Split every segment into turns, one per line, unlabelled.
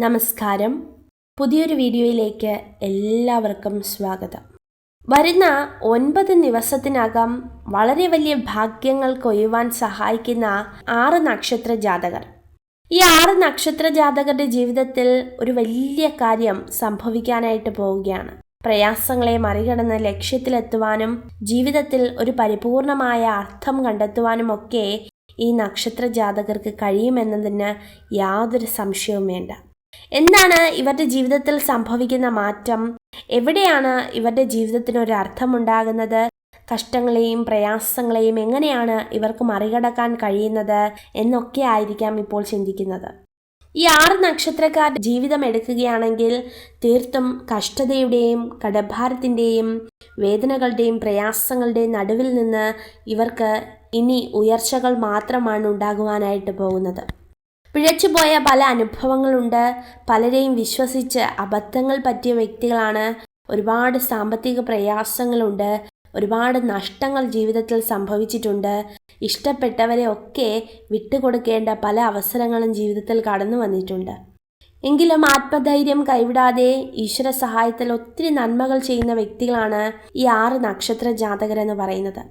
നമസ്കാരം. പുതിയൊരു വീഡിയോയിലേക്ക് എല്ലാവർക്കും സ്വാഗതം. വരുന്ന 9 ദിവസത്തിനകം വളരെ വലിയ ഭാഗ്യങ്ങൾ കൊയ്യുവാൻ സഹായിക്കുന്ന 6 നക്ഷത്ര ജാതകർ. ഈ 6 നക്ഷത്ര ജാതകരുടെ ജീവിതത്തിൽ ഒരു വലിയ കാര്യം സംഭവിക്കാനായിട്ട് പോവുകയാണ്. പ്രയാസങ്ങളെ മറികടന്ന് ലക്ഷ്യത്തിലെത്തുവാനും ജീവിതത്തിൽ ഒരു പരിപൂർണമായ അർത്ഥം കണ്ടെത്തുവാനും ഒക്കെ ഈ നക്ഷത്ര ജാതകർക്ക് കഴിയുമെന്നതിന് യാതൊരു സംശയവും വേണ്ട. എന്താണ് ഇവരുടെ ജീവിതത്തിൽ സംഭവിക്കുന്ന മാറ്റം? എവിടെയാണ് ഇവരുടെ ജീവിതത്തിന് ഒരു അർത്ഥമുണ്ടാകുന്നത്? കഷ്ടങ്ങളെയും പ്രയാസങ്ങളെയും എങ്ങനെയാണ് ഇവർക്ക് മറികടക്കാൻ കഴിയുന്നത് എന്നൊക്കെ ആയിരിക്കാം ഇപ്പോൾ ചിന്തിക്കുന്നത്. ഈ 6 നക്ഷത്രക്കാർ ജീവിതം എടുക്കുകയാണെങ്കിൽ തീർത്തും കഷ്ടതയുടെയും കടഭാരത്തിൻ്റെയും വേദനകളുടെയും പ്രയാസങ്ങളുടെയും നടുവിൽ നിന്ന് ഇവർക്ക് ഇനി ഉയർച്ചകൾ മാത്രമാണ് ഉണ്ടാകുവാനായിട്ട് പോകുന്നത്. പിഴച്ചുപോയ പല അനുഭവങ്ങളുണ്ട്. പലരെയും വിശ്വസിച്ച് അബദ്ധങ്ങൾ പറ്റിയ വ്യക്തികളാണ്. ഒരുപാട് സാമ്പത്തിക പ്രയാസങ്ങളുണ്ട്. ഒരുപാട് നഷ്ടങ്ങൾ ജീവിതത്തിൽ സംഭവിച്ചിട്ടുണ്ട്. ഇഷ്ടപ്പെട്ടവരെ ഒക്കെ വിട്ടുകൊടുക്കേണ്ട പല അവസരങ്ങളും ജീവിതത്തിൽ കടന്നു വന്നിട്ടുണ്ട്. എങ്കിലും ആത്മധൈര്യം കൈവിടാതെ ഈശ്വര സഹായത്തിൽ ഒത്തിരി നന്മകൾ ചെയ്യുന്ന വ്യക്തികളാണ് ഈ 6 നക്ഷത്ര ജാതകരെന്ന് പറയുന്നത്.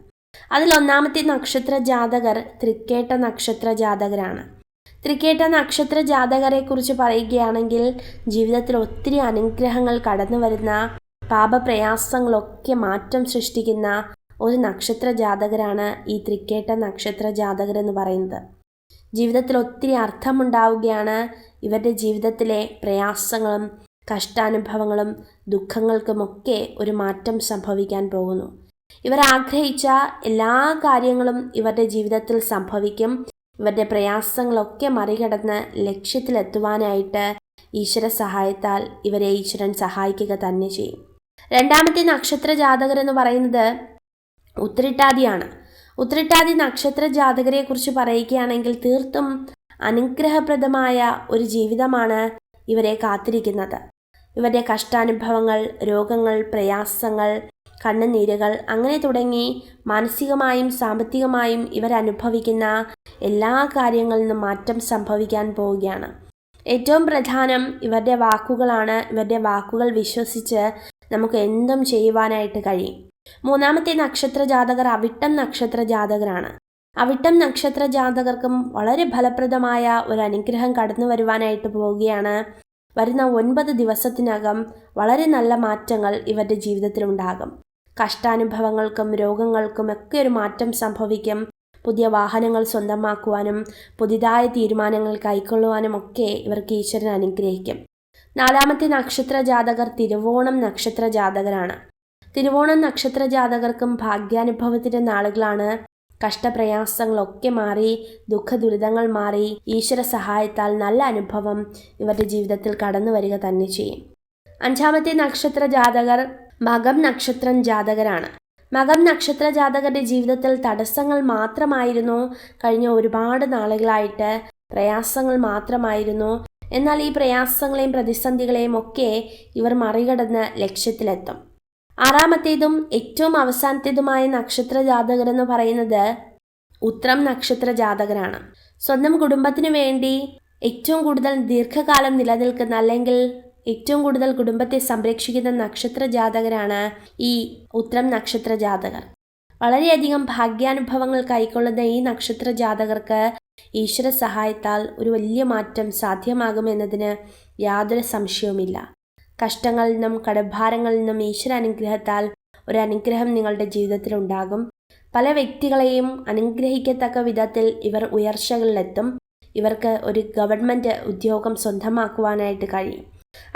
അതിൽ ഒന്നാമത്തെ നക്ഷത്ര ജാതകർ തൃക്കേട്ട നക്ഷത്ര ജാതകരാണ്. തൃക്കേട്ട നക്ഷത്ര ജാതകരെ കുറിച്ച് പറയുകയാണെങ്കിൽ ജീവിതത്തിൽ ഒത്തിരി അനുഗ്രഹങ്ങൾ കടന്നു വരുന്ന, പാപപ്രയാസങ്ങളൊക്കെ മാറ്റം സൃഷ്ടിക്കുന്ന ഒരു നക്ഷത്ര ജാതകരാണ് ഈ തൃക്കേട്ട നക്ഷത്ര ജാതകരെന്ന് പറയുന്നത്. ജീവിതത്തിൽ ഒത്തിരി അർത്ഥമുണ്ടാവുകയാണ്. ഇവരുടെ ജീവിതത്തിലെ പ്രയാസങ്ങളും കഷ്ടാനുഭവങ്ങളും ദുഃഖങ്ങൾക്കുമൊക്കെ ഒരു മാറ്റം സംഭവിക്കാൻ പോകുന്നു. ഇവർ ആഗ്രഹിച്ച എല്ലാ കാര്യങ്ങളും ഇവരുടെ ജീവിതത്തിൽ സംഭവിക്കും. ഇവരുടെ പ്രയാസങ്ങളൊക്കെ മറികടന്ന് ലക്ഷ്യത്തിലെത്തുവാനായിട്ട് ഈശ്വര സഹായത്താൽ ഇവരെ ഈശ്വരൻ സഹായിക്കുക തന്നെ ചെയ്യും. രണ്ടാമത്തെ നക്ഷത്ര ജാതകർ എന്ന് പറയുന്നത് ഉത്രട്ടാതിയാണ്. ഉത്രട്ടാതി നക്ഷത്ര ജാതകരെ കുറിച്ച് പറയുകയാണെങ്കിൽ തീർത്തും അനുഗ്രഹപ്രദമായ ഒരു ജീവിതമാണ് ഇവരെ കാത്തിരിക്കുന്നത്. ഇവരുടെ കഷ്ടാനുഭവങ്ങൾ, രോഗങ്ങൾ, പ്രയാസങ്ങൾ, കണ്ണുനീരുകൾ അങ്ങനെ തുടങ്ങി മാനസികമായും സാമ്പത്തികമായും ഇവരനുഭവിക്കുന്ന എല്ലാ കാര്യങ്ങളിൽ നിന്നും മാറ്റം സംഭവിക്കാൻ പോവുകയാണ്. ഏറ്റവും പ്രധാനം ഇവരുടെ വാക്കുകളാണ്. ഇവരുടെ വാക്കുകൾ വിശ്വസിച്ച് നമുക്ക് എന്തും ചെയ്യുവാനായിട്ട് കഴിയും. മൂന്നാമത്തെ നക്ഷത്ര ജാതകർ അവിട്ടം നക്ഷത്ര ജാതകരാണ്. അവിട്ടം നക്ഷത്ര ജാതകർക്കും വളരെ ഫലപ്രദമായ ഒരു അനുഗ്രഹം കടന്നു വരുവാനായിട്ട് പോവുകയാണ്. വരുന്ന 9 ദിവസത്തിനകം വളരെ നല്ല മാറ്റങ്ങൾ ഇവരുടെ ജീവിതത്തിൽ ഉണ്ടാകും. കഷ്ടാനുഭവങ്ങൾക്കും രോഗങ്ങൾക്കും ഒക്കെ ഒരു മാറ്റം സംഭവിക്കും. പുതിയ വാഹനങ്ങൾ സ്വന്തമാക്കുവാനും പുതിയതായ തീരുമാനങ്ങൾ കൈക്കൊള്ളുവാനും ഒക്കെ ഇവർക്ക് ഈശ്വരൻ അനുഗ്രഹിക്കും. നാലാമത്തെ നക്ഷത്ര ജാതകർ തിരുവോണം നക്ഷത്ര ജാതകരാണ്. തിരുവോണം നക്ഷത്ര ജാതകർക്കും ഭാഗ്യാനുഭവത്തിൻ്റെ നാളുകളാണ്. കഷ്ടപ്രയാസങ്ങളൊക്കെ മാറി, ദുഃഖദുരിതങ്ങൾ മാറി, ഈശ്വര സഹായത്താൽ നല്ല അനുഭവം ഇവരുടെ ജീവിതത്തിൽ കടന്നു വരിക തന്നെ ചെയ്യും. അഞ്ചാമത്തെ നക്ഷത്ര ജാതകർ മകം നക്ഷത്രം ജാതകരാണ്. മകം നക്ഷത്ര ജാതകരുടെ ജീവിതത്തിൽ തടസ്സങ്ങൾ മാത്രമായിരുന്നു. കഴിഞ്ഞ ഒരുപാട് നാളുകളായിട്ട് പ്രയാസങ്ങൾ മാത്രമായിരുന്നു. എന്നാൽ ഈ പ്രയാസങ്ങളെയും പ്രതിസന്ധികളെയും ഒക്കെ ഇവർ മറികടന്ന് ലക്ഷ്യത്തിലെത്തും. ആറാമത്തേതും ഏറ്റവും അവസാനത്തേതുമായ നക്ഷത്ര ജാതകരെന്ന് പറയുന്നത് ഉത്രം നക്ഷത്ര ജാതകരാണ്. സ്വന്തം കുടുംബത്തിനു വേണ്ടി ഏറ്റവും കൂടുതൽ ദീർഘകാലം നിലനിൽക്കുന്ന, അല്ലെങ്കിൽ ഏറ്റവും കൂടുതൽ കുടുംബത്തെ സംരക്ഷിക്കുന്ന നക്ഷത്ര ജാതകരാണ് ഈ ഉത്രം നക്ഷത്ര ജാതകർ. വളരെയധികം ഭാഗ്യാനുഭവങ്ങൾ കൈക്കൊള്ളുന്ന ഈ നക്ഷത്ര ജാതകർക്ക് ഈശ്വര സഹായത്താൽ ഒരു വലിയ മാറ്റം സാധ്യമാകുമെന്നതിന് യാതൊരു സംശയവുമില്ല. കഷ്ടങ്ങളിൽ നിന്നും കടഭാരങ്ങളിൽ നിന്നും ഈശ്വര അനുഗ്രഹത്താൽ ഒരു അനുഗ്രഹം നിങ്ങളുടെ ജീവിതത്തിൽ ഉണ്ടാകും. പല വ്യക്തികളെയും അനുഗ്രഹിക്കത്തക്ക വിധത്തിൽ ഇവർ ഉയർച്ചകളിലെത്തും. ഇവർക്ക് ഒരു ഗവൺമെൻറ് ഉദ്യോഗം സ്വന്തമാക്കുവാനായിട്ട് കഴിയും.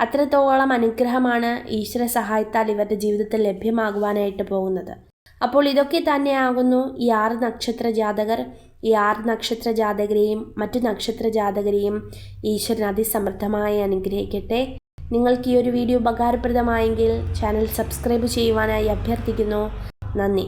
അത്രത്തോളം അനുഗ്രഹമാണ് ഈശ്വര സഹായത്താൽ ഇവരുടെ ജീവിതത്തിൽ ലഭ്യമാകുവാനായിട്ട് പോകുന്നത്. അപ്പോൾ ഇതൊക്കെ തന്നെയാകുന്നു ഈ 6 നക്ഷത്ര ജാതകർ. ഈ 6 നക്ഷത്ര ജാതകരെയും മറ്റു നക്ഷത്ര ജാതകരെയും ഈശ്വരൻ അതിസമൃദ്ധമായി അനുഗ്രഹിക്കട്ടെ. നിങ്ങൾക്ക് ഈ ഒരു വീഡിയോ ഉപകാരപ്രദമായെങ്കിൽ ചാനൽ സബ്സ്ക്രൈബ് ചെയ്യുവാനായി അഭ്യർത്ഥിക്കുന്നു. നന്ദി.